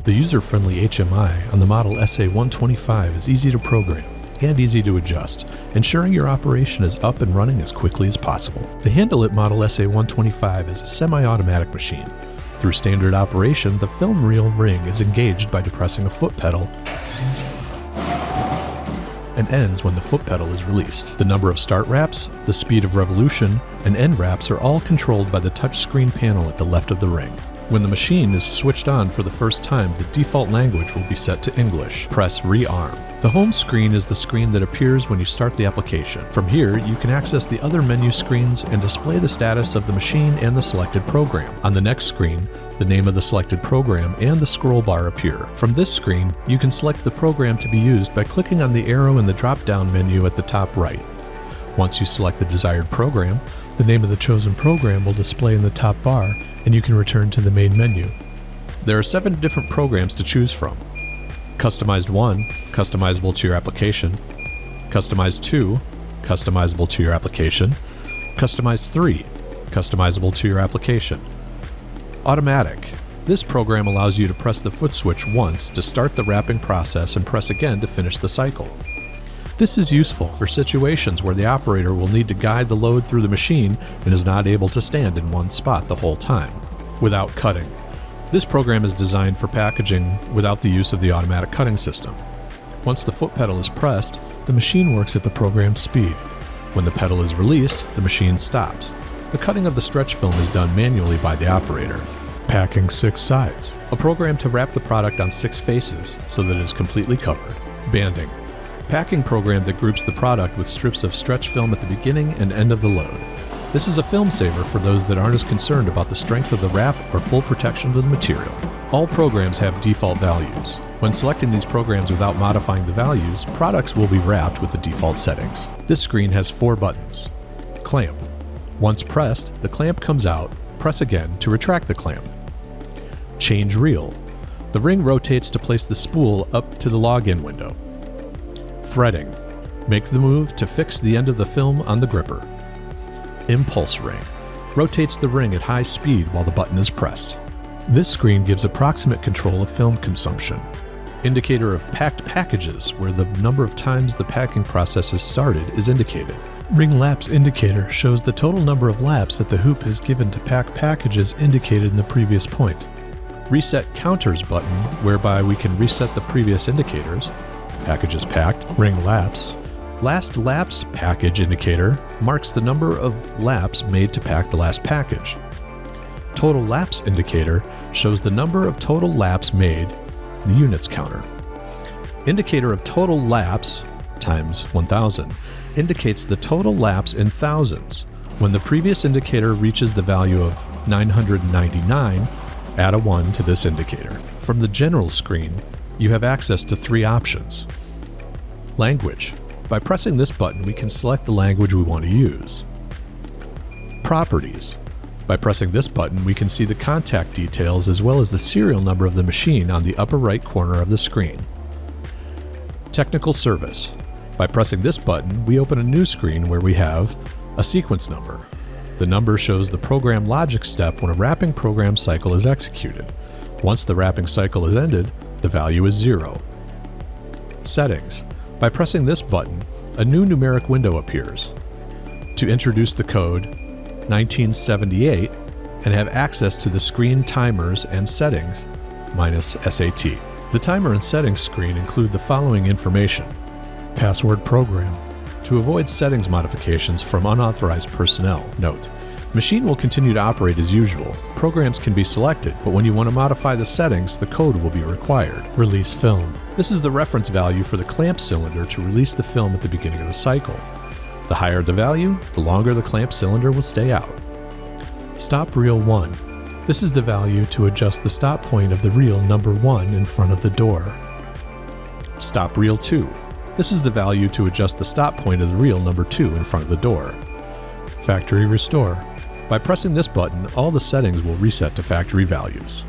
The user-friendly HMI on the model SA-125 is easy to program and easy to adjust, ensuring your operation is up and running as quickly as possible. The Handle It model SA-125 is a semi-automatic machine. Through standard operation, the film reel ring is engaged by depressing a foot pedal and ends when the foot pedal is released. The number of start wraps, the speed of revolution, and end wraps are all controlled by the touchscreen panel at the left of the ring. When the machine is switched on for the first time, the default language will be set to English. Press Rearm. The home screen is the screen that appears when you start the application. From here, you can access the other menu screens and display the status of the machine and the selected program. On the next screen, the name of the selected program and the scroll bar appear. From this screen, you can select the program to be used by clicking on the arrow in the drop-down menu at the top right. Once you select the desired program, the name of the chosen program will display in the top bar, and you can return to the main menu. There are 7 different programs to choose from. Customized 1, customizable to your application. Customized 2, customizable to your application. Customized 3, customizable to your application. Automatic. This program allows you to press the foot switch once to start the wrapping process and press again to finish the cycle. This is useful for situations where the operator will need to guide the load through the machine and is not able to stand in one spot the whole time. Without cutting. This program is designed for packaging without the use of the automatic cutting system. Once the foot pedal is pressed, the machine works at the programmed speed. When the pedal is released, the machine stops. The cutting of the stretch film is done manually by the operator. Packing 6 sides. A program to wrap the product on 6 faces so that it is completely covered. Banding. Packing program that groups the product with strips of stretch film at the beginning and end of the load. This is a film saver for those that aren't as concerned about the strength of the wrap or full protection of the material. All programs have default values. When selecting these programs without modifying the values, products will be wrapped with the default settings. This screen has 4 buttons. Clamp. Once pressed, the clamp comes out. Press again to retract the clamp. Change reel. The ring rotates to place the spool up to the login window. Threading. Make the move to fix the end of the film on the gripper. Impulse ring. Rotates the ring at high speed while the button is pressed. This screen gives approximate control of film consumption. Indicator of packed packages, where the number of times the packing process is started is indicated. Ring lapse indicator shows the total number of laps that the hoop has given to pack packages indicated in the previous point. Reset counters button, whereby we can reset the previous indicators. Packages packed, ring lapse. Last lapse package indicator marks the number of laps made to pack the last package. Total laps indicator shows the number of total laps made, the units counter. Indicator of total laps times 1000 indicates the total laps in thousands. When the previous indicator reaches the value of 999, add a 1 to this indicator. From the general screen, you have access to 3 options. Language. By pressing this button, we can select the language we want to use. Properties. By pressing this button, we can see the contact details as well as the serial number of the machine on the upper right corner of the screen. Technical service. By pressing this button, we open a new screen where we have a sequence number. The number shows the program logic step when a wrapping program cycle is executed. Once the wrapping cycle is ended, the value is 0. Settings. By pressing this button, a new numeric window appears. To introduce the code 1978 and have access to the screen timers and settings -SAT. The timer and settings screen include the following information. Password program. To avoid settings modifications from unauthorized personnel, note, machine will continue to operate as usual. Programs can be selected, but when you want to modify the settings, the code will be required. Release film. This is the reference value for the clamp cylinder to release the film at the beginning of the cycle. The higher the value, the longer the clamp cylinder will stay out. Stop reel 1. This is the value to adjust the stop point of the reel number 1 in front of the door. Stop reel 2. This is the value to adjust the stop point of the reel number 2 in front of the door. Factory restore. By pressing this button, all the settings will reset to factory values.